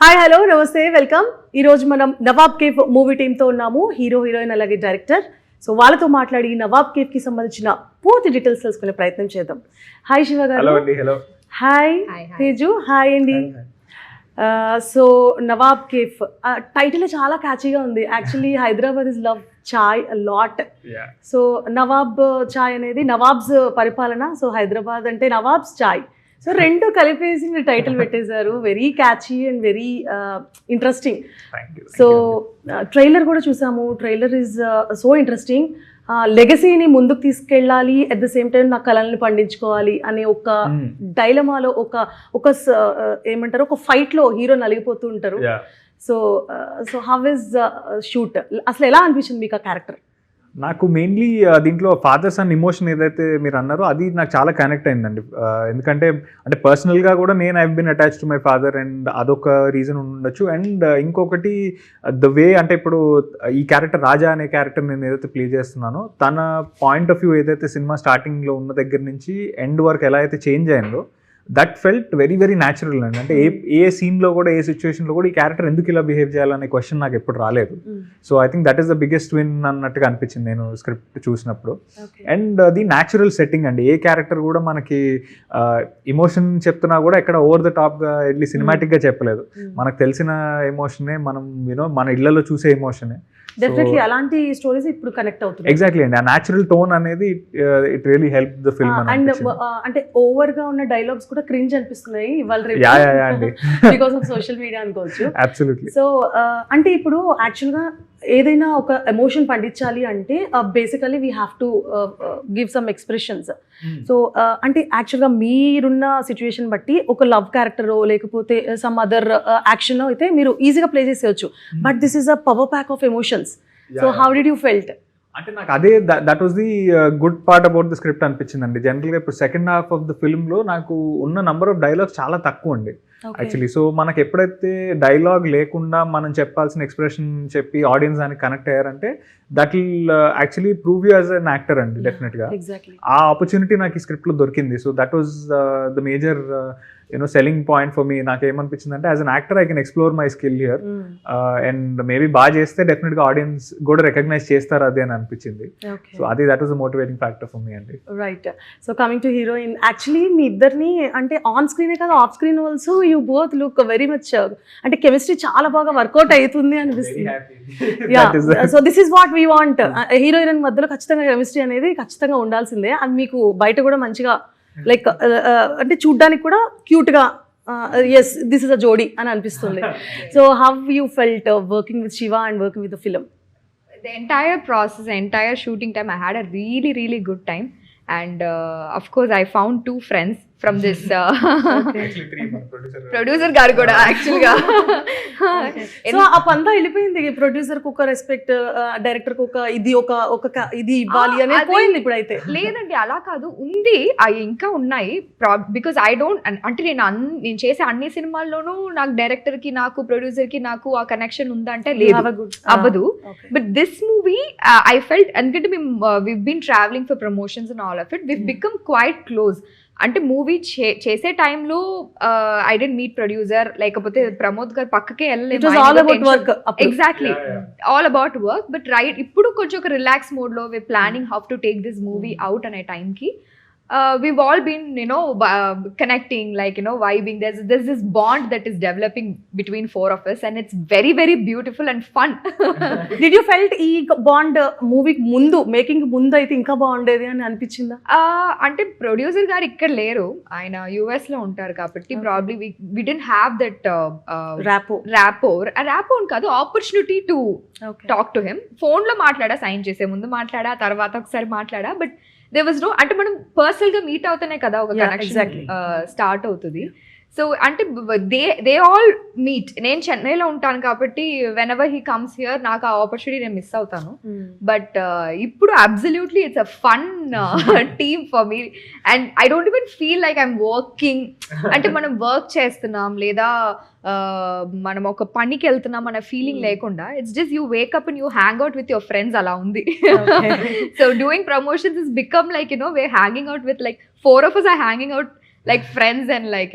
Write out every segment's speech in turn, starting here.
Hi hello నమస్తే welcome. ఈరోజు మనం నవాబ్ కేఫ్ మూవీ టీంతో ఉన్నాము. హీరో హీరోయిన్ అలాగే డైరెక్టర్. సో వాళ్ళతో మాట్లాడి నవాబ్ కేఫ్కి సంబంధించిన పూర్తి డీటెయిల్స్ తెలుసుకునే ప్రయత్నం చేద్దాం. హాయ్ శివ గారు. హలో. హాయ్ తేజు. హాయ్ అండి. సో నవాబ్ కేఫ్ టైటిల్ చాలా క్యాచీగా ఉంది. Actually Hyderabad is love chai lot. So Nawab chai అనేది నవాబ్స్ పరిపాలన. సో హైదరాబాద్ అంటే నవాబ్స్ చాయ్. సో రెండు కలిపేసి మీరు టైటిల్ పెట్టేశారు. Very catchy and very interesting. So trailer కూడా చూసాము. Trailer is so interesting. లెగసీని ముందుకు తీసుకెళ్ళాలి, అట్ ద సేమ్ టైం నా కళల్ని పండించుకోవాలి అనే ఒక డైలమాలో ఒక ఏమంటారు ఒక ఫైట్లో హీరో నలిగిపోతూ ఉంటారు. So so how is shoot? అసలు ఎలా అనిపించింది మీకు ఆ క్యారెక్టర్? నాకు మెయిన్లీ దీంట్లో ఫాదర్స్ అండ్ ఇమోషన్ ఏదైతే మీరు అన్నారో అది నాకు చాలా కనెక్ట్ అయిందండి. ఎందుకంటే అంటే పర్సనల్గా కూడా నేను I been attach to my father and అదొక రీజన్ ఉండొచ్చు. అండ్ ఇంకొకటి ద వే అంటే ఇప్పుడు ఈ క్యారెక్టర్ రాజా అనే క్యారెక్టర్ నేను ఏదైతే ప్లే చేస్తున్నానో తన పాయింట్ ఆఫ్ వ్యూ ఏదైతే సినిమా స్టార్టింగ్లో ఉన్న దగ్గర నుంచి ఎండ్ వరకు ఎలా అయితే చేంజ్ అయిందో that felt very very natural అండి. అంటే ఏ సీన్లో కూడా ఏ సిచ్యువేషన్లో కూడా ఈ క్యారెక్టర్ ఎందుకు ఇలా బిహేవ్ చేయాలనే క్వశ్చన్ నాకు ఎప్పుడు రాలేదు. So I think that is the biggest win అన్నట్టుగా అనిపించింది నేను స్క్రిప్ట్ చూసినప్పుడు. అండ్ ది న్యాచురల్ సెట్టింగ్ అండి. ఏ క్యారెక్టర్ కూడా మనకి ఎమోషన్ చెప్తున్నా కూడా ఎక్కడ ఓవర్ ద టాప్గా వెళ్ళి సినిమాటిక్గా చెప్పలేదు. మనకు తెలిసిన ఎమోషనే, మనం మన ఇళ్లలో చూసే ఎమోషనే. డెఫినెట్లీ అలాంటి స్టోరీస్ ఇప్పుడు కనెక్ట్ అవుతుంది. ఎగ్జాక్ట్లీ అండి. ఆ న్యాచురల్ టోన్ అనేది it really help the film. And అంటే ఓవర్ గా ఉన్న డైలాగ్స్ కూడా క్రింజ్ అనిపిస్తున్నాయి ఇవాళ అండి బికాస్ ఆఫ్ సోషల్ మీడియా అనుకోవచ్చు. అబ్సల్యూట్లీ. సో అంటే ఇప్పుడు యాక్చువల్ గా ఏదైనా ఒక ఎమోషన్ పండించాలి అంటే basically we have to give some expressions. So అంటే యాక్చువల్గా మీరున్న సిచ్యువేషన్ బట్టి ఒక లవ్ క్యారెక్టర్ లేకపోతే సమ్ అదర్ యాక్షన్ అయితే మీరు ఈజీగా ప్లే చేసేయచ్చు. But this is a power pack of emotions. So how did you felt? అంటే నాకు అదే that was the good part about the script అనిపించిందండి. జనరల్గా ఇప్పుడు సెకండ్ హాఫ్ ఆఫ్ ద ఫిల్మ్లో నాకు ఉన్న నంబర్ ఆఫ్ డైలాగ్స్ చాలా తక్కువ అండి యాక్చువల్లీ. సో మనకి ఎప్పుడైతే డైలాగ్ లేకుండా మనం చెప్పాల్సిన ఎక్స్ప్రెషన్ చెప్పి ఆడియన్స్ దానికి కనెక్ట్ అయ్యారంటే that will actually prove you as an actor అండి డెఫినెట్గా. ఆ ఆపర్చునిటీ నాకు ఈ స్క్రిప్ట్లో దొరికింది. So that was the major selling point for me. నాకు ఏమనిపించింది అంటే as an actor I can explore my skill here and maybe బాగా చేస్తే డెఫినెట్గా ఆడియన్స్ కూడా రికగ్నైజ్ చేస్తారు అది అని అనిపించింది. సో అది that was the motivating factor for me అండి. Right. So coming to heroine, actually మీ ఇద్దరిని అంటే ఆన్ స్క్రీనే కాదు off screen also you both look very much అంటే కెమిస్ట్రీ చాలా బాగా వర్కౌట్ అవుతుంది అనిపిస్తుంది. So this is what we want. Hero heroine మధ్యలో ఖచ్చితంగా కెమిస్ట్రీ అనేది ఖచ్చితంగా ఉండాల్సిందే. అది మీకు బయట కూడా మంచిగా లైక్ అంటే చూడ్డానికి కూడా క్యూట్గా ఎస్ దిస్ ఇస్ అ జోడీ అని అనిపిస్తుంది. So how you felt working with Shiva and working with the film? The entire process, the entire shooting time, I had a really, really good time. And of course, I found two friends from this producer గారు కూడా యాక్చువల్గా. So ఆ పంతా వెళ్ళిపోయింది. Producer కు ఒక respect, director కు ఒక ఇది ఇవ్వాలి అని పోయింది ఇప్పుడు అయితే. లేదండి అలా కాదు, ఉంది, అవి ఇంకా ఉన్నాయి. బికాస్ ఐ డోంట్ అంటే నేను చేసే అన్ని సినిమాల్లోనూ నాకు డైరెక్టర్ కి నాకు ప్రొడ్యూసర్ కి నాకు ఆ కనెక్షన్ ఉందంటే లేదు, అవ్వదు. But this movie I felt, ఎందుకంటే we've been traveling for promotions and all of it, we've become quite close. అంటే మూవీ చేసే టైంలో ఐ డెంట్ మీట్ ప్రొడ్యూసర్, లేకపోతే ప్రమోద్ గారు పక్కకే వెళ్ళలేదు. Exactly all about work. But right ఇప్పుడు కొంచెం ఒక రిలాక్స్ మోడ్ లో we planning how to take this movie out అనే టైంకి we've all been connecting, like vibing. There's this bond that is developing between four of us, and it's very very beautiful and fun. Did you felt ee bond movie mundu making mundu aithe inka baundedi ani అనిపించిందా? అంటే producer గారు ఇక్కడ లేరు, ఆయన US లో ఉంటారు కాబట్టి probably we didn't have that rapport కాదు, opportunity to talk to him. Phone లో మాట్లాడా, సైన్ చేసే ముందు మాట్లాడా, తర్వాత ఒకసారి మాట్లాడా. బట్ there was no, అంటే మనం పర్సనల్ గా మీట్ అవుతూనే కదా ఒక కనెక్షన్ స్టార్ట్ అవుతుంది. సో అంటే దే ఆల్ మీట్. నేను చెన్నైలో ఉంటాను కాబట్టి when ever he comes here నాకు ఆ ఆపర్చునిటీ నేను మిస్ అవుతాను. బట్ ఇప్పుడు absolutely it's a fun team for me and I don't even feel like I'm working. అంటే మనం వర్క్ చేస్తున్నాం లేదా మనం ఒక పనికి వెళ్తున్నాం అనే ఫీలింగ్ లేకుండా it's just you wake up and you hang out with your friends, అలా ఉంది. So doing promotions is become like where hanging out with like 4 of us are hanging out like friends and like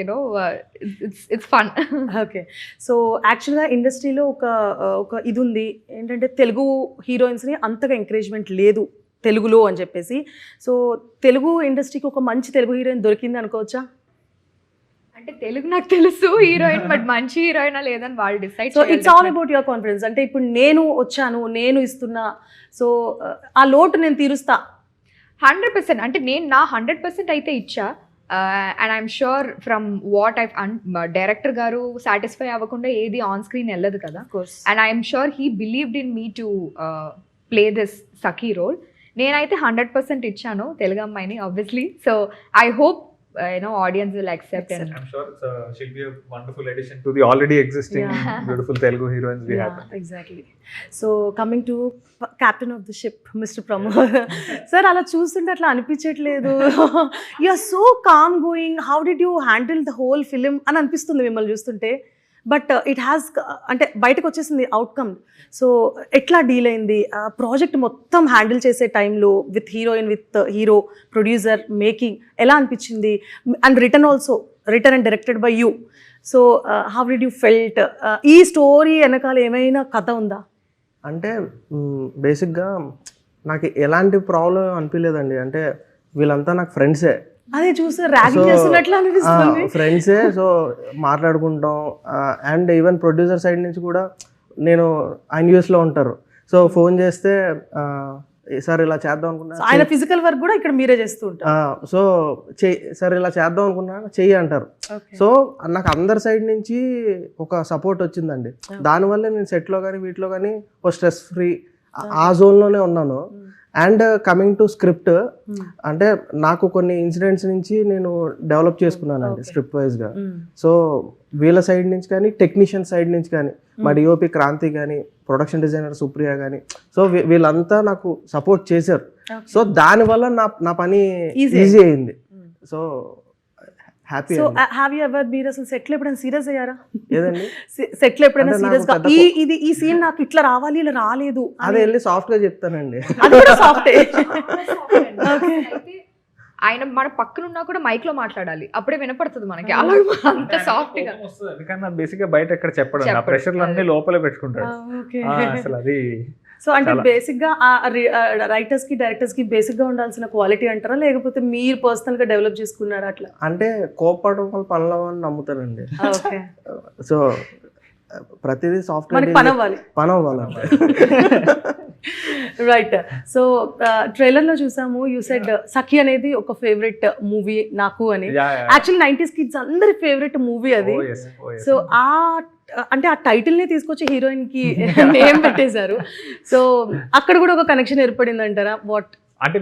it's fun. Okay. So యాక్చువల్గా ఇండస్ట్రీలో ఒక ఇది ఉంది ఏంటంటే తెలుగు హీరోయిన్స్ని అంతగా encouragement లేదు తెలుగులో అని చెప్పేసి. సో తెలుగు ఇండస్ట్రీకి ఒక మంచి తెలుగు హీరోయిన్ దొరికింది అనుకోవచ్చా? అంటే తెలుగు నాకు తెలుసు హీరోయిన్, బట్ మంచి హీరోయినా లేదని వాళ్ళు decide. So it's all about your confidence. అంటే ఇప్పుడు నేను వచ్చాను, నేను ఇస్తున్నా, సో ఆ లోటు నేను తీరుస్తా 100%. అంటే నేను నా 100% అయితే ఇచ్చా. And I'm sure from what I director గారు సాటిస్ఫై అవ్వకుండా ఏది ఆన్ స్క్రీన్ వెళ్ళదు కదా. And I'm sure he believed in me to play this Sakhi role. నేనైతే 100% ఇచ్చాను తెలుగు అమ్మాయిని obviously. So I hope audience will accept and I'm sure she'll be a wonderful addition to the already existing beautiful Telugu heroines we have. Exactly. So coming to captain of the ship, Mr. Pramod. Sir, అలా చూస్తుంటే అట్లా అనిపించట్లేదు. You are so calm going. How did you handle the whole film అని అనిపిస్తుంది మిమ్మల్ని చూస్తుంటే. But it has అంటే బయటకు వచ్చేసింది అవుట్కమ్. సో ఎట్లా డీల్ అయింది ప్రాజెక్ట్ మొత్తం హ్యాండిల్ చేసే టైంలో with heroine, with hero, producer, making ఎలా అనిపించింది? And return also, return and directed by you. So how did you felt? ఈ స్టోరీ వెనకాల ఏమైనా కథ ఉందా? అంటే బేసిక్గా నాకు ఎలాంటి ప్రాబ్లం అనిపించలేదండి. అంటే వీళ్ళంతా నాకు ఫ్రెండ్సే. అదే చూసి ర్యాగింగ్ చేస్తున్నట్లు అనిపిస్తుంది. ఫ్రెండ్సే. సో మాట్లాడుకుంటాం. అండ్ ఈవెన్ ప్రొడ్యూసర్ సైడ్ నుంచి కూడా నేను ఆయన యూఎస్లో ఉంటారు. సో ఫోన్ చేస్తే సార్ ఇలా చేద్దాం అనుకున్నా, ఆయన ఫిజికల్ వర్క్ కూడా ఇక్కడ మీరే చేస్తూ ఉంటారు. సో సార్ ఇలా చేద్దాం అనుకున్నా చెయ్యి అంటారు. సో నాకు అందరి సైడ్ నుంచి ఒక సపోర్ట్ వచ్చిందండి. దానివల్ల నేను సెట్లో కానీ వీటిలో కానీ ఒక స్ట్రెస్ ఫ్రీ ఆ జోన్లోనే ఉన్నాను. అండ్ కమింగ్ టు స్క్రిప్ట్, అంటే నాకు కొన్ని ఇన్సిడెంట్స్ నుంచి నేను డెవలప్ చేసుకున్నానండి స్క్రిప్ట్ వైజ్గా. సో వీళ్ళ సైడ్ నుంచి కానీ, టెక్నీషియన్ సైడ్ నుంచి కానీ, మా డిఓపి క్రాంతి కానీ, ప్రొడక్షన్ డిజైనర్ సుప్రియ కానీ, సో వీళ్ళంతా నాకు సపోర్ట్ చేశారు. సో దానివల్ల నా పని ఈజీ అయింది. So happy. So have you ever been అసలు సెట్ లో ఎప్పుడైనా సీరియస్ అయ్యారా? ఏదండి సెట్ లో ఎప్పుడైనా సీరియస్ గా ఈ సీన్ నాకు ఇట్లా రావాలి, ఇలా రాలేదు అదే వెళ్ళి సాఫ్ట్ గా చెప్తానండి. అది కూడా సాఫ్ట్. ఆయన మన పక్కన ఉన్నా కూడా మైక్ లో మాట్లాడాలి, అప్పుడే వినపడుతుంది మనకి. అలా అంత సాఫ్ట్ గా. ఎందుకన్నా బేసిక్ గా బయట ఎక్కడ చెప్పడం, ఆ ప్రెషర్లు అన్ని లోపలే పెట్టుకుంటాడు అసలు. అది సో అంటే బేసిక్ గా రైటర్స్ కి, డైరెక్టర్స్ కి బేసిక్ గా ఉండాల్సిన క్వాలిటీ అంటారా, లేకపోతే మీరు పర్సనల్ గా డెవలప్ చేసుకున్నారా? అట్లా అంటే కోపడడం వల్ల పనులు అని నమ్ముతానండి. సో ప్రతిదీ సాఫ్ట్వేర్ పని అవ్వాలంటే. రైట్. సో ట్రైలర్ లో చూసాము, యూ సెడ్ సఖి అనేది ఒక ఫేవరెట్ మూవీ నాకు అని. యాక్చువల్లీ 90s కిడ్స్ అందరి ఫేవరెట్ మూవీ అది. సో అంటే ఆ టైటిల్ ని తీసుకొచ్చి హీరోయిన్ కి నేమ్ పెట్టేశారు. సో అక్కడ కూడా ఒక కనెక్షన్ ఏర్పడింది అంటారా? వాట్ అంటే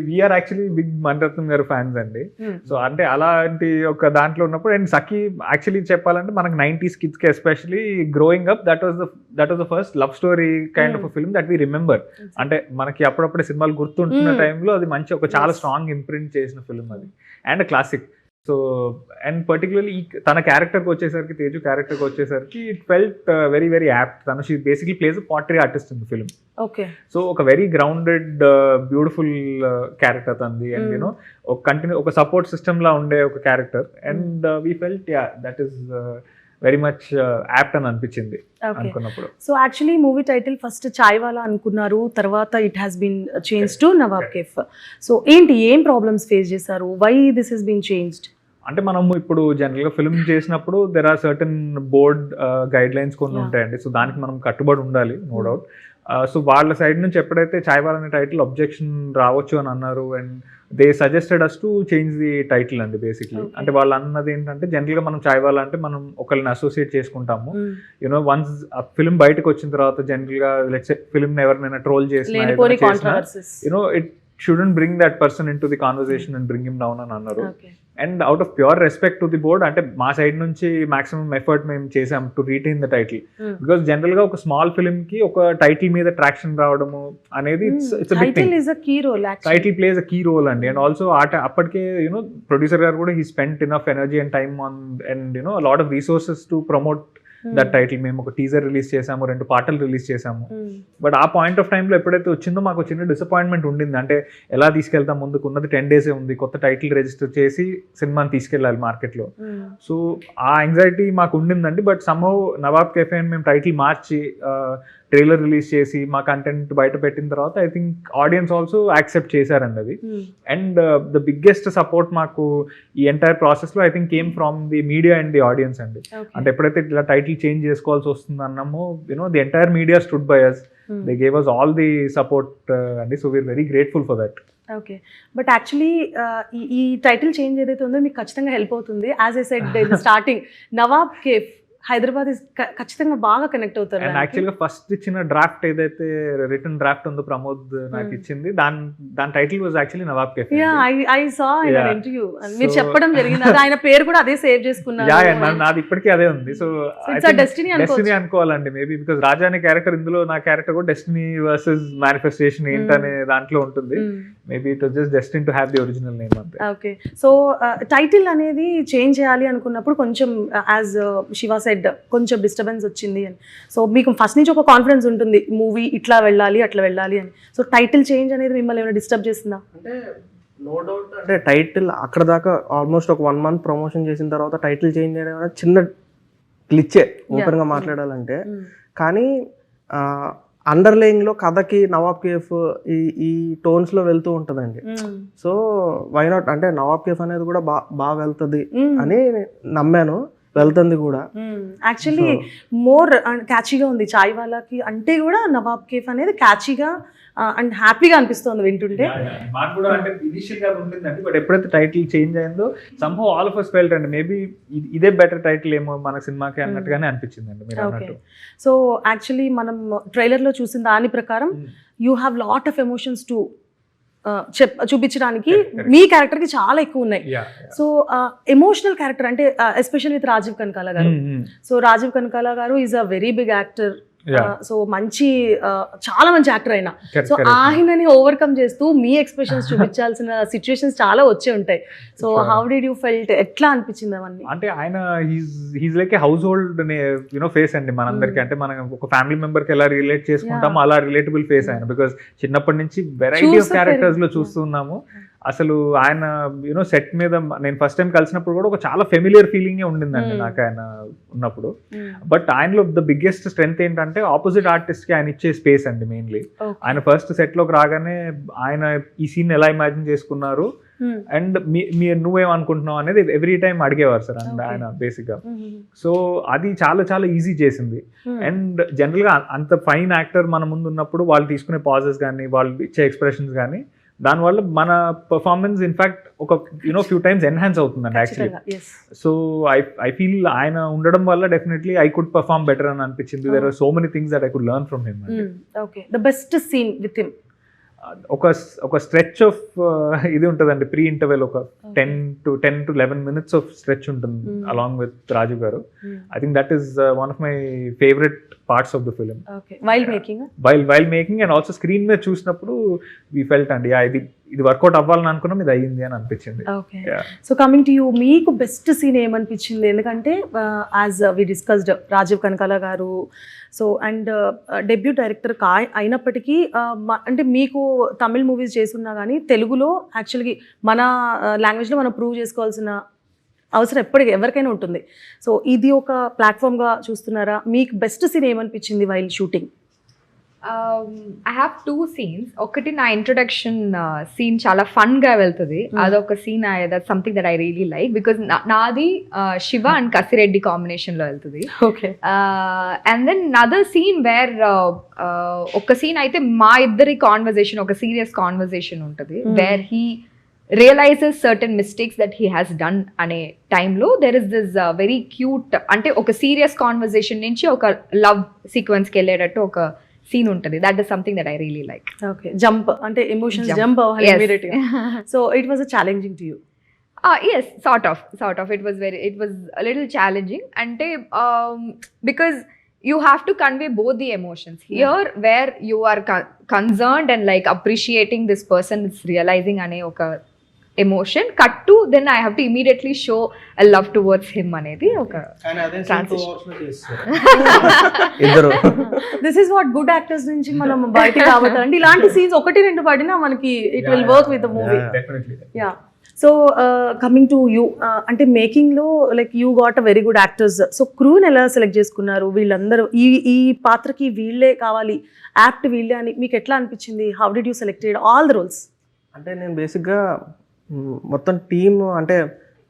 వీఆర్ యాక్చువల్లీ బిగ్ మణిరత్నం గారు ఫ్యాన్స్ అండి. సో అంటే అలాంటి ఒక దాంట్లో ఉన్నప్పుడు, అండ్ సఖి యాక్చువల్లీ చెప్పాలంటే మనకు 90s kids కి especially growing up that was the first love story kind of film that we remember. అంటే మనకి అప్పుడప్పుడే సినిమాలు గుర్తుంటున్న టైంలో అది మంచి ఒక చాలా స్ట్రాంగ్ ఇంప్రింట్ చేసిన ఫిల్మ్ అది, and classic. So and particularly తన క్యారెక్టర్కి వచ్చేసరికి, తేజు క్యారెక్టర్కి వచ్చేసరికి it felt very very apt. తను she basically plays pottery artist in the film. Okay. So ఒక వెరీ గ్రౌండెడ్ బ్యూటిఫుల్ క్యారెక్టర్ తంది, అండ్ యూనో ఒక కంటిన్యూ ఒక సపోర్ట్ సిస్టమ్ లా ఉండే ఒక character. And we felt that is very much apt అని అనిపించింది అనుకున్నప్పుడు. So actually movie title first చాయ్ వాలా అనుకున్నారు, తర్వాత it has been change to Nawab cafe. So ఏంటి, ఏం ప్రాబ్లమ్స్ ఫేస్ చేశారు? Why this has been changed? అంటే మనము ఇప్పుడు జనరల్గా ఫిల్మ్ చేసినప్పుడు there are certain board guidelines కొన్ని ఉంటాయండి. సో దానికి మనం కట్టుబడి ఉండాలి, నో డౌట్. సో వాళ్ళ సైడ్ నుంచి ఎప్పుడైతే చాయ్ వాలా అనే టైటిల్ అబ్జెక్షన్ రావచ్చు అని అన్నారు, and they suggested us to change the title అండి బేసిక్లీ. అంటే వాళ్ళు అన్నది ఏంటంటే, జనరల్గా మనం చాయ్ వాలా అంటే మనం ఒకరిని అసోసియేట్ చేసుకుంటాము. యూనో వన్స్ ఫిల్మ్ బయటకు వచ్చిన తర్వాత జనరల్గా లెట్స్ సే ఫిల్మ్ ఎవరినైనా ట్రోల్ చేసిన, you know it shouldn't bring that person into the conversation and bring him down అని అన్నారు. And out of pure respect to the board, అంటే మా సైడ్ నుంచి మాక్సిమం ఎఫర్ట్ మేము చేసాం to retain the title. Because general గా ఒక స్మాల్ ఫిల్మ్ కి ఒక టైటిల్ మీద ట్రాక్షన్ రావడము అనేది it's title plays a key role అండి. అండ్ ఆల్సో అప్పటికే యూనో ప్రొడ్యూసర్ గారు కూడా he spent enough energy and time on, and you know lot of resources to promote that title. మేము ఒక టీజర్ రిలీజ్ చేసాము, 2 పాటలు రిలీజ్ చేసాము. బట్ ఆ పాయింట్ ఆఫ్ టైంలో ఎప్పుడైతే వచ్చిందో మాకు చిన్న డిసప్పాయింట్మెంట్ ఉండింది. అంటే ఎలా తీసుకెళ్తాం, ముందుకు ఉన్నది 10 days ఉంది, కొత్త టైటిల్ రిజిస్టర్ చేసి సినిమాని తీసుకెళ్ళాలి మార్కెట్లో. సో ఆ యాంగ్జైటీ మాకు ఉండిందండి. బట్ సమ్హౌ నవాబ్ కెఫే అని మేము టైటిల్ మార్చి ట్రైలర్ రిలీజ్ చేసి మా కంటెంట్ బయట పెట్టిన తర్వాత I think audience also accept చేశారండి అది. అండ్ ద బిగ్గెస్ట్ సపోర్ట్ మాకు ఈ ఎంటైర్ ప్రాసెస్లో I think came from the media and the audience అండి. అంటే ఎప్పుడైతే ఇలా టైటిల్ చేంజ్ చేసుకోవాల్సి వస్తుంది అన్నామో, you know the entire media stood by us, they gave us all the support అండి. So we are very grateful for that. Okay, but actually ఈ title change ఏదైతే ఉందో మీకు ఖచ్చితంగా హెల్ప్ అవుతుంది. As I said in starting, Nawab cafe Hyderabad ఖచ్చితంగా బాగా connect అవుతారు. అండ్ యాక్చువల్గా ఫస్ట్ ఇచ్చిన డ్రాఫ్ట్ ఏదైతే రిటర్న్ డ్రాఫ్ట్ ఉందో ప్రమోద్ నాకు ఇచ్చింది, దాని title was actually Nawab cafe. I saw in an interview మీరు చెప్పడం జరిగింది. అది ఆయన పేరు కూడా అదే సేవ్ చేసుకున్నారు. నాది ఇప్పటికీ అదే ఉంది. సో డెస్టినీ అనుకోవాలండి మేబీ, బికాస్ రాజా అనే క్యారెక్టర్, ఇందులో నా క్యారెక్టర్ కూడా డెస్టినీ వర్సెస్ మేనిఫెస్టేషన్ ఏంటనే దాంట్లో ఉంటుంది. Maybe it was just destiny to have the original name అంతే. ఓకే, సో టైటిల్ అనేది చేంజ్ చేయాలి అనుకున్నప్పుడు కొంచెం యాజ్ శివ సెడ్ కొంచెం డిస్టర్బెన్స్ వచ్చింది అని. సో మీకు ఫస్ట్ నుంచి ఒక కాన్ఫిడెన్స్ ఉంటుంది మూవీ ఇట్లా వెళ్ళాలి అట్లా వెళ్ళాలి అని. సో టైటిల్ చేంజ్ అనేది మిమ్మల్ని ఏమైనా డిస్టర్బ్ చేసిందా? అంటే నో డౌట్, అంటే టైటిల్ అక్కడ దాకా ఆల్మోస్ట్ ఒక 1 month ప్రమోషన్ చేసిన తర్వాత టైటిల్ చేంజ్ చేయడం అనేది చిన్న గ్లిచ్చే ఓపెన్గా మాట్లాడాలంటే. కానీ అండర్లయింగ్ లో కథకి నవాబ్ కేఫ్ ఈ టోన్స్ లో వెళ్తూ ఉంటదండి. సో వై నాట్, అంటే నవాబ్ కేఫ్ అనేది కూడా బాగా వెళ్తుంది అని నమ్మాను, వెళ్తుంది కూడా. యాక్చువల్లీ మోర్ క్యాచీగా ఉంది చాయ్ వాళ్ళకి అంటే కూడా నవాబ్ కేఫ్ అనేది క్యాచీగా అండ్ హ్యాపీగా అనిపిస్తుంది వింటుంటే. మాకు కూడా అంటే ఇనిషియల్ గా ఉంటుందండి, బట్ ఎప్పుడైతే టైటిల్ చేంజ్ అయిందో somehow all of us felt అండి మేబీ ఇదే బెటర్ టైటిల్ ఏమో మన సినిమాకి అన్నట్టుగానే అనిపించిందండి మీరు అన్నట్టు. సో యాక్చువల్లీ మనం ట్రైలర్ లో చూసిన దాని ప్రకారం you have lot of emotions to చూపించడానికి మీ క్యారెక్టర్ కి చాలా ఎక్కువ ఉన్నాయి. సో ఎమోషనల్ క్యారెక్టర్ అంటే ఎస్పెషల్ విత్ రాజీవ్ కనకాల గారు. సో రాజీవ్ కనకాల గారు is a very big actor. So మంచి చాలా మంచి యాక్టర్ అయినా. సో ఆయనని ఓవర్కమ్ చేస్తూ మీ ఎక్స్ప్రెషన్స్ చూపించాల్సిన సిచ్యువేషన్స్ చాలా వచ్చే ఉంటాయి. So how did you felt, ఎట్లా అనిపించింది అవన్నీ? అంటే ఆయన హీస్ లైక్ ఏ హౌస్ హోల్డ్ ఫేస్ అండి మనందరికి. అంటే మనం ఒక ఫ్యామిలీ మెంబర్ కి ఎలా రిలేట్ చేసుకుంటామో అలా రిలేటబుల్ ఫేస్ ఆయన. బికాస్ చిన్నప్పటి నుంచి వెరైటీ ఆఫ్ క్యారెక్టర్స్ లో చూస్తున్నాము. అసలు ఆయన సెట్ మీద నేను ఫస్ట్ టైం కలిసినప్పుడు కూడా ఒక చాలా ఫెమిలియర్ ఫీలింగే ఉండిందండి నాకు ఆయన ఉన్నప్పుడు. బట్ ఆయనలో ద బిగ్గెస్ట్ స్ట్రెంగ్త్ ఏంటంటే ఆపోజిట్ ఆర్టిస్ట్ కి ఆయన ఇచ్చే స్పేస్ అండి మెయిన్లీ. ఆయన ఫస్ట్ సెట్ లోకి రాగానే ఆయన ఈ సీన్ ఎలా ఇమాజిన్ చేసుకున్నారు అండ్ నువ్వేమనుకుంటున్నావు అనేది ఎవ్రీ టైం అడిగేవారు సార్ ఆయన బేసిక్ గా. సో అది చాలా చాలా ఈజీ చేసింది. అండ్ జనరల్ గా అంత ఫైన్ యాక్టర్ మన ముందు ఉన్నప్పుడు వాళ్ళు తీసుకునే పాజెస్ కానీ వాళ్ళు ఇచ్చే ఎక్స్ప్రెషన్స్ కానీ దానివల్ల మన పర్ఫార్మెన్స్ ఇన్ఫాక్ట్ ఒక ఫ్యూ టైమ్స్ ఎన్హాన్స్ అవుతుందండి యాక్చువల్లీ. సో ఐ ఫీల్ ఆయన ఉండడం వల్ల definitely I could perform better అని అనిపించింది. There are so many things that I could learn from him. Okay, the best scene with him? ఒక stretch of ఇది ఉంటుందండి pre interval, ఒక 10 to 11 minutes ఆఫ్ స్ట్రెచ్ ఉంటుంది అలాంగ్ విత్ రాజు గారు. I think that is one of my favourite parts of the film. While making and also screen మీద చూసినప్పుడు we felt అండి ఇది వర్కౌట్ అవ్వాలని అనుకున్నాం, ఇది అయ్యింది అని అనిపించింది. Okay, so coming to you, మీకు బెస్ట్ సీన్ ఏమనిపించింది? ఎందుకంటే as we discussed Rajeev Kanakala గారు సో అండ్ డెబ్యూ డైరెక్టర్ అయినప్పటికీ అంటే మీకు తమిళ్ మూవీస్ చేస్తున్నా కానీ తెలుగులో యాక్చువల్గా మన లాంగ్వేజ్లో మనం ప్రూవ్ చేసుకోవాల్సిన అవసరం ఎవరికైనా ఉంటుంది. సో ఇది ఒక ప్లాట్ఫామ్గా చూస్తున్నారా? మీకు బెస్ట్ సీన్ ఏమనిపించింది while shooting? I have 2 scenes. ఒకటి నా ఇంట్రొడక్షన్ సీన్ చాలా ఫన్గా వెళ్తుంది. అదొక scene, that something that I really like because నాది శివ అండ్ కసిరెడ్డి కాంబినేషన్లో వెళ్తుంది. Okay, and then other scene where ఒక సీన్ అయితే మా ఇద్దరి కాన్వర్జేషన్, ఒక సీరియస్ కాన్వర్జేషన్ ఉంటుంది where he realizes certain mistakes that he has done అనే టైంలో there is this very cute, అంటే ఒక సీరియస్ కాన్వర్జేషన్ నుంచి ఒక లవ్ సీక్వెన్స్కి వెళ్ళేటట్టు ఒక సీన్ ఉంటుంది. That is something that I really like. Okay, jump అంటే ఎమోషన్స్ జంప్ అవ్వాలి ఇమిడియట్‌గా. So it was challenging to you? Yes, sort of. It was a little challenging ante because you have to convey both the emotions here where you are concerned and like appreciating this person is realizing ane oka emotion cut to then I have to immediately show I love towards him అనేది ఒక ఇద్దరు this is what good actors నుంచి మనం బయటికి రాబోతారండి. ఇలాంటి scenes 1-2 పడినా మనకి it will work with the movie. Yeah. So coming to you, అంటే మేకింగ్లో like you got a very good actors. So క్రూని ఎలా సెలెక్ట్ చేసుకున్నారు? వీళ్ళందరూ ఈ పాత్రకి వీళ్ళే కావాలి, యాక్ట్ వీళ్ళే అని మీకు ఎట్లా అనిపించింది? How did you selected all the roles? అంటే నేను బేసిక్గా మొత్తం టీమ్ అంటే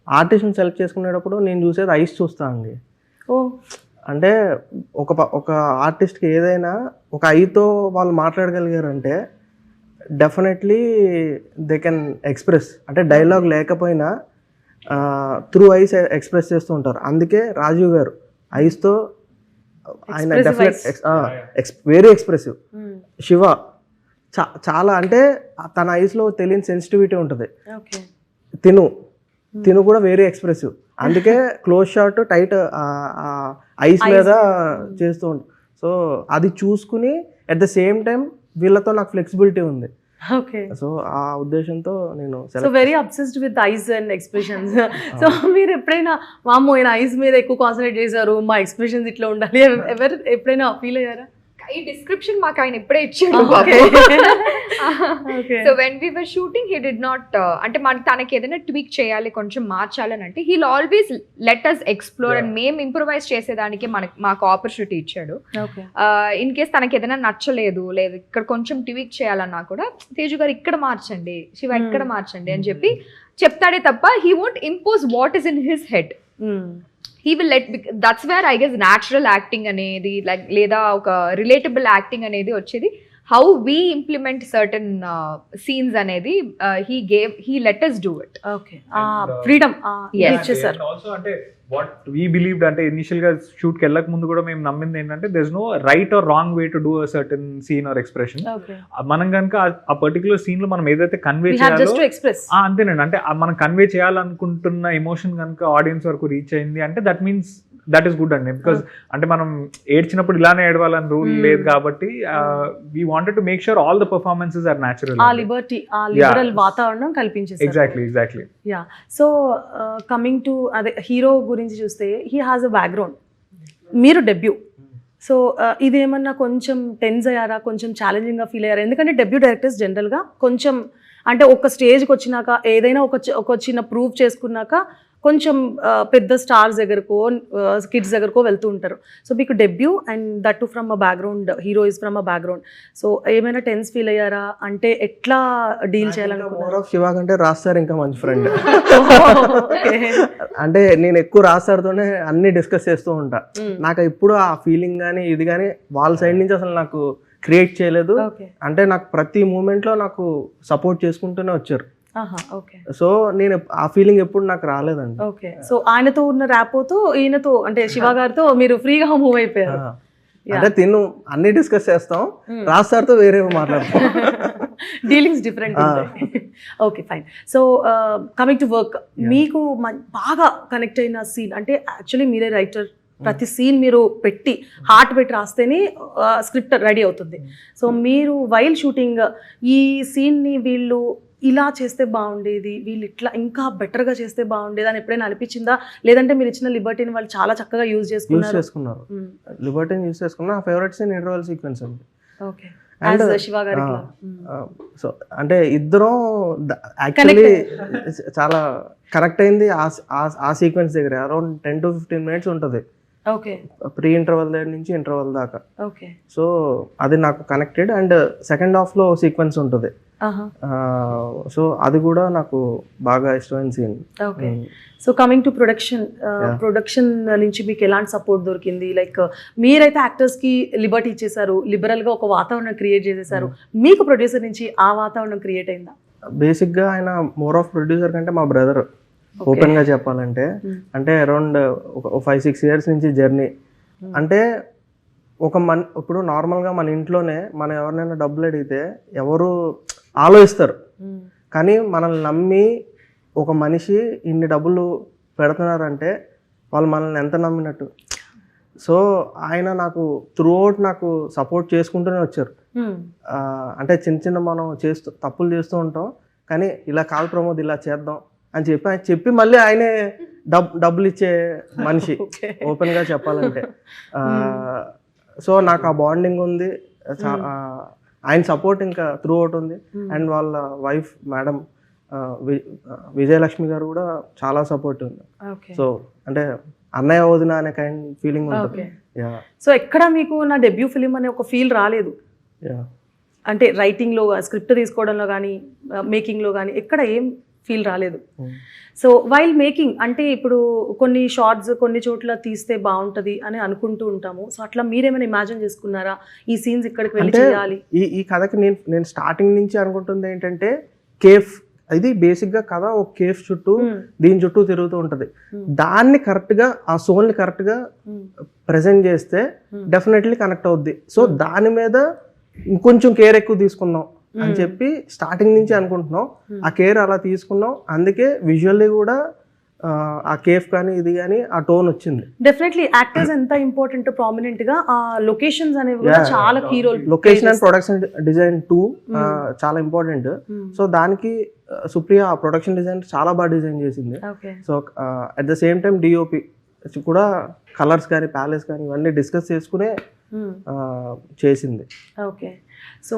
ఆర్టిస్ట్ని సెలెక్ట్ చేసుకునేటప్పుడు నేను చూసేది ఐస్ చూస్తాను అండి. ఓ, అంటే ఒక ఆర్టిస్ట్కి ఏదైనా ఒక ఐతో వాళ్ళు మాట్లాడగలిగారంటే డెఫినెట్లీ దే కెన్ ఎక్స్ప్రెస్. అంటే డైలాగ్ లేకపోయినా త్రూ ఐస్ ఎక్స్ప్రెస్ చేస్తూ ఉంటారు. అందుకే రాజీవ్ గారు ఐస్తో ఆయన డెఫినెట్ వెరీ ఎక్స్ప్రెసివ్. శివ చాలా అంటే తన ఐస్లో తెలియని సెన్సిటివిటీ ఉంటుంది. తిను కూడా వెరీ ఎక్స్ప్రెసివ్. అందుకే క్లోజ్ షాట్ టైట్ ఐస్ మీద చేస్తూ ఉంటాం. సో అది చూసుకుని అట్ ద సేమ్ టైం వీళ్ళతో నాకు ఫ్లెక్సిబిలిటీ ఉంది. ఓకే. సో ఆ ఉద్దేశంతో నేను very obsessed with ice and expressions. So మీరు ఎప్పుడైనా వామ్మో ఈయన ఐస్ మీద ఎక్కువ కాన్సన్ట్రేట్ చేశారు, మా ఎక్స్ప్రెషన్స్ ఇట్లా ఉండాలి, ఎవరు ఎప్పుడైనా ఫీల్ అయ్యారా? ఈ డిస్క్రిప్షన్ మాకు ఆయన ఇప్పుడే ఇచ్చాడు. So when we were shooting he did not అంటే తనకి ఏదైనా ట్వీక్ చేయాలి, కొంచెం మార్చాలని అంటే he'll always let us explore and మేము ఇంప్రూవైజ్ చేసేదానికి మాకు ఆపర్చునిటీ ఇచ్చాడు. ఇన్ కేస్ తనకి ఏదైనా నచ్చలేదు, లేదు ఇక్కడ కొంచెం ట్వీక్ చేయాలన్నా కూడా తేజు గారు ఇక్కడ మార్చండి, శివ ఇక్కడ మార్చండి అని చెప్పి చెప్తాడే తప్ప he won't impose what is in his head. he will let, that's where I guess natural acting అనేది like లేదా ఒక relatable acting అనేది వచ్చేది. How we implement certain scenes అనేది he let us do it. Okay. Freedom. Yes. And also అంటే what we believed అంటే initial గా shoot కి వెళ్ళక ముందు కూడా మేము నమ్మింది ఏంటంటే there's no right or wrong way to do a certain scene or expression. మనం కనుక ఆ పర్టికులర్ సీన్ లో మనం ఏదైతే కన్వే చేయాలో అంతేనండి. అంటే మనం కన్వే చేయాలనుకుంటున్న ఎమోషన్ కనుక ఆడియన్స్ వరకు రీచ్ అయింది అంటే that means that is good అండి. బికాస్ అంటే మనం ఏడ్చినప్పుడు ఇలానే ఏడవాలని రూల్ లేదు కాబట్టి we wanted to make sure all the performances are natural. ఆ లిబర్టీ, ఆ లిబరల్ వాతావరణం కల్పించేసారు. Exactly. Yeah. So coming to అదే హీరో గురించి చూస్తే హీ హాజ్ అ బ్యాక్గ్రౌండ్, మీరు డెబ్యూ. సో ఇదేమన్నా కొంచెం టెన్స్ అయ్యారా, కొంచెం ఛాలెంజింగ్గా ఫీల్ అయ్యారా? ఎందుకంటే డెబ్యూ డైరెక్టర్స్ జనరల్గా కొంచెం అంటే ఒక స్టేజ్కి వచ్చినాక ఏదైనా ఒక చిన్న ప్రూవ్ చేసుకున్నాక కొంచెం పెద్ద స్టార్స్ దగ్గరకో కిడ్స్ దగ్గరకో వెళ్తూ ఉంటారు. సో మీకు debut and that to from a background, hero is from a background. So ఏమైనా టెన్స్ ఫీల్ అయ్యారా? అంటే ఎట్లా డీల్ చేయాలనుకున్నారు? శివ కంటే రాస్తారు ఇంకా మంచి ఫ్రెండ్. అంటే నేను ఎక్కువ రాస్తారుతోనే అన్ని డిస్కస్ చేస్తూ ఉంటా. నాకు ఇప్పుడు ఆ ఫీలింగ్ కానీ ఇది కానీ వాళ్ళ సైడ్ నుంచి అసలు నాకు క్రియేట్ చేయలేదు. అంటే నాకు ప్రతి మూమెంట్లో నాకు సపోర్ట్ చేసుకుంటూనే వచ్చారు. సో నేను ఆ ఫీలింగ్ ఎప్పుడు నాకు రాలేదండి. ఓకే. సో ఆయనతో ఉన్న ర్యాపోతో ఈయనతో అంటే శివ గారితో మీరు ఫ్రీగా మూవ్ అయిపోయారు. అంటే తిను అన్ని డిస్కస్ చేస్తాం, రాస్తారుతో వేరే మాట్లాడతాం. డీలింగ్స్ డిఫరెంట్ ఉంటాయి. Okay, fine. So coming to work, మీకు బాగా కనెక్ట్ అయిన సీన్ అంటే యాక్చువల్లీ మీరే రైటర్, ప్రతి సీన్ మీరు పెట్టి హార్ట్ పెట్టి రాస్తేనే స్క్రిప్ట్ రెడీ అవుతుంది. సో మీరు వైల్ షూటింగ్ ఈ సీన్ని వీళ్ళు ఇలా చేస్తే బాగుండేది, వీళ్ళు ఇట్లా ఇంకా బెటర్గా చేస్తే బాగుండేది అని ఎప్పుడైనా అనిపించిందా? లేదంటే మీరు ఇచ్చిన లిబర్టీని వాళ్ళు చాలా చక్కగా యూజ్ చేసుకున్నారు? లిబర్టీని యూజ్ చేసుకున్నా. ఫేవరెట్ సీన్ ఇంటర్వల్ సీక్వెన్స్ అండి. ఓకే. శివ గారి సో అంటే ఇద్దరం యాక్చువల్లీ చాలా కనెక్ట్ అయింది ఆ సీక్వెన్స్ దగ్గర. అరౌండ్ 10 to 15 minutes ఉంటుంది. ఓకే. ప్రీ ఇంటర్వల్ దగ్గర నుంచి ఇంటర్వల్ దాకా. ఓకే. సో అది నాకు కనెక్టెడ్. అండ్ సెకండ్ హాఫ్ లో సీక్వెన్స్ ఉంటుంది. సో అది కూడా నాకు బాగా ఇష్టమైన scene. Okay. So coming to production నుంచి మీకు ఎలాంటి సపోర్ట్ దొరికింది? లైక్ మీరైతే యాక్టర్స్కి లిబర్టీ ఇచ్చేసారు, లిబరల్గా ఒక వాతావరణం క్రియేట్ చేసేసారు, మీకు ప్రొడ్యూసర్ నుంచి ఆ వాతావరణం క్రియేట్ అయిందా? బేసిక్గా ఆయన మోర్ ఆఫ్ ప్రొడ్యూసర్ కంటే మా బ్రదర్, ఓపెన్గా చెప్పాలంటే. అంటే అరౌండ్ ఒక 5-6 years నుంచి జర్నీ. అంటే ఇప్పుడు నార్మల్గా మన ఇంట్లోనే మనం ఎవరినైనా డబ్బులు అడిగితే ఎవరు ఆలోచిస్తారు, కానీ మనల్ని నమ్మి ఒక మనిషి ఇన్ని డబ్బులు పెడుతున్నారంటే వాళ్ళు మనల్ని ఎంత నమ్మినట్టు. సో ఆయన నాకు త్రూఅవుట్ నాకు సపోర్ట్ చేసుకుంటూనే వచ్చారు. అంటే చిన్న మనం తప్పులు చేస్తూ ఉంటాం, కానీ ఇలా కాల్ ప్రమోద్ ఇలా చేద్దాం అని చెప్పి ఆయన చెప్పి మళ్ళీ ఆయనే డబ్బులు ఇచ్చే మనిషి ఓపెన్గా చెప్పాలంటే. సో నాకు ఆ బాండింగ్ ఉంది, ఆయన సపోర్ట్ ఇంకా త్రూ అవుట్ ఉంది. అండ్ వాళ్ళ వైఫ్ మేడం విజయలక్ష్మి గారు కూడా చాలా సపోర్ట్ ఉంది. సో అంటే అన్నయ్య వదిన అనే కైండ్ ఫీలింగ్ ఉంటుంది. సో ఎక్కడ మీకు నా డెబ్యూ ఫిలిం అనే ఒక ఫీల్ రాలేదు? అంటే రైటింగ్లో, స్క్రిప్ట్ తీసుకోవడంలో కానీ, మేకింగ్లో కానీ ఎక్కడ ఏం ఫీల్ రాలేదు? సో వైల్ మేకింగ్ అంటే ఇప్పుడు కొన్ని షార్ట్స్ కొన్ని చోట్ల తీస్తే బాగుంటుంది అని అనుకుంటూ ఉంటాము. సో అట్లా మీరేమైనా ఇమాజిన్ చేసుకున్నారా ఈ సీన్స్ ఇక్కడికి వెళ్ళి చేయాలి? ఈ కథకి నేను స్టార్టింగ్ నుంచి అనుకుంటుంది ఏంటంటే కేఫ్, ఇది బేసిక్గా కథ ఒక కేఫ్ చుట్టూ దీని చుట్టూ తిరుగుతూ ఉంటుంది. దాన్ని కరెక్ట్గా ఆ సోల్ని కరెక్ట్గా ప్రజెంట్ చేస్తే డెఫినెట్లీ కనెక్ట్ అవుద్ది. సో దాని మీద ఇంకొంచెం కేర్ ఎక్కువ తీసుకుందాం అని చెప్పి స్టార్టింగ్ నుంచి అనుకుంటున్నాం. ఆ కేర్ అలా తీసుకున్నాం, అందుకే విజువల్లీ కూడా ఆ కేఫ్ కానీ ఇది కానీ ఆ టోన్ వచ్చింది. డెఫినెట్లీ యాక్టర్స్ ఎంత ఇంపార్టెంట్, ప్రామినెంట్ గా ఆ లొకేషన్స్ అనేవి కూడా చాలా key role. Location and production design 2 చాలా ఇంపార్టెంట్. సో దానికి సుప్రియ ఆ ప్రొడక్షన్ డిజైన్ చాలా బాగా డిజైన్ చేసింది. So at the same time DOP కూడా కలర్స్ కానీ ప్యాలెస్ కానీ ఇవన్నీ డిస్కస్ చేసుకునే చేసింది. Okay. So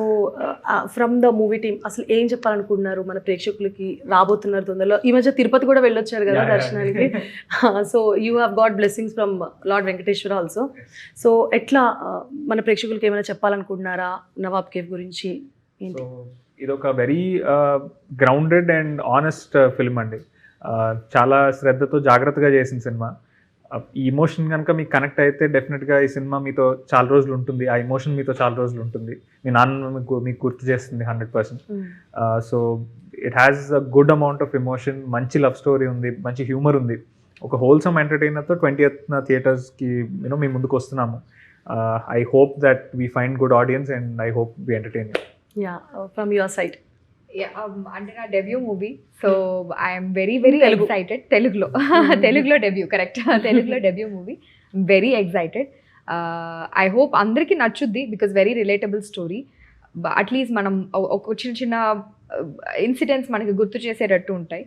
from the movie team అసలు ఏం చెప్పాలనుకుంటున్నారు మన ప్రేక్షకులకి? రాబోతున్నారు తొందరలో, ఈ మధ్య తిరుపతి కూడా వెళ్ళొచ్చారు కదా దర్శనానికి. So you have got blessings from lord Venkateswara also. So ఎట్లా మన ప్రేక్షకులకి ఏమైనా చెప్పాలనుకుంటున్నారా నవాబ్ కేఫ్ గురించి? ఇది ఒక very grounded and honest film అండి. చాలా శ్రద్ధతో జాగ్రత్తగా చేసిన సినిమా. ఈ ఇమోషన్ కనుక మీకు కనెక్ట్ అయితే డెఫినెట్గా ఈ సినిమా మీతో చాలా రోజులు ఉంటుంది, ఆ ఇమోషన్ మీతో చాలా రోజులు ఉంటుంది. మీ నాన్న మీకు గుర్తు చేస్తుంది 100%. So it has a good amount of emotion, మంచి లవ్ స్టోరీ ఉంది, మంచి హ్యూమర్ ఉంది. ఒక హోల్సమ్ ఎంటర్టైనర్తో 20th థియేటర్స్కి మీ ముందుకు వస్తున్నాము. I hope that we find good audience and I hope we entertain you. Yeah, from your side. అంటే నా debut movie, so I'm very excited. తెలుగులో డెబ్యూ, కరెక్ట్, తెలుగులో debut movie. Very excited. I hope అందరికీ నచ్చుద్ది, because very relatable story. At least మనం ఒక చిన్న incidents మనకి గుర్తు చేసేటట్టు ఉంటాయి.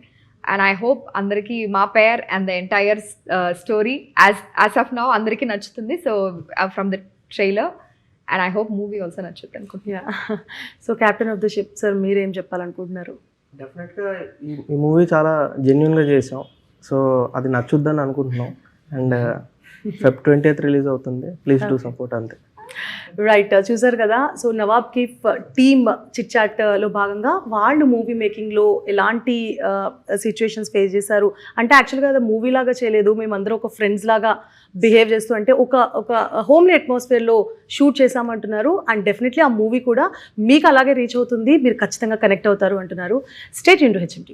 అండ్ ఐ హోప్ అందరికీ మా పేర్ and the entire story as of now అందరికీ నచ్చుతుంది. So from the trailer and I hope movie also నచ్చుతుంది అనుకుంటున్నా. So captain of the ship sir, మీరేం చెప్పాలనుకుంటున్నారు? డెఫినెట్గా ఈ మూవీ చాలా జెన్యున్గా చేసాం. సో అది నచ్చుద్దని అనుకుంటున్నాం. అండ్ Feb 20th రిలీజ్ అవుతుంది. ప్లీజ్ డూ సపోర్ట్ అంతే. రైట్, చూసారు కదా. So Nawab cafe team chit చాట్లో భాగంగా వాళ్ళు మూవీ మేకింగ్లో ఎలాంటి సిచ్యువేషన్స్ ఫేస్ చేశారు అంటే, యాక్చువల్గా అది మూవీ లాగా చేయలేదు, మేమందరం ఒక ఫ్రెండ్స్ లాగా బిహేవ్ చేస్తూ, అంటే ఒక హోమ్లీ అట్మాస్ఫియర్లో షూట్ చేసామంటున్నారు. అండ్ డెఫినెట్లీ ఆ మూవీ కూడా మీకు అలాగే రీచ్ అవుతుంది, మీరు ఖచ్చితంగా కనెక్ట్ అవుతారు అంటున్నారు. Stay tuned to HMTV.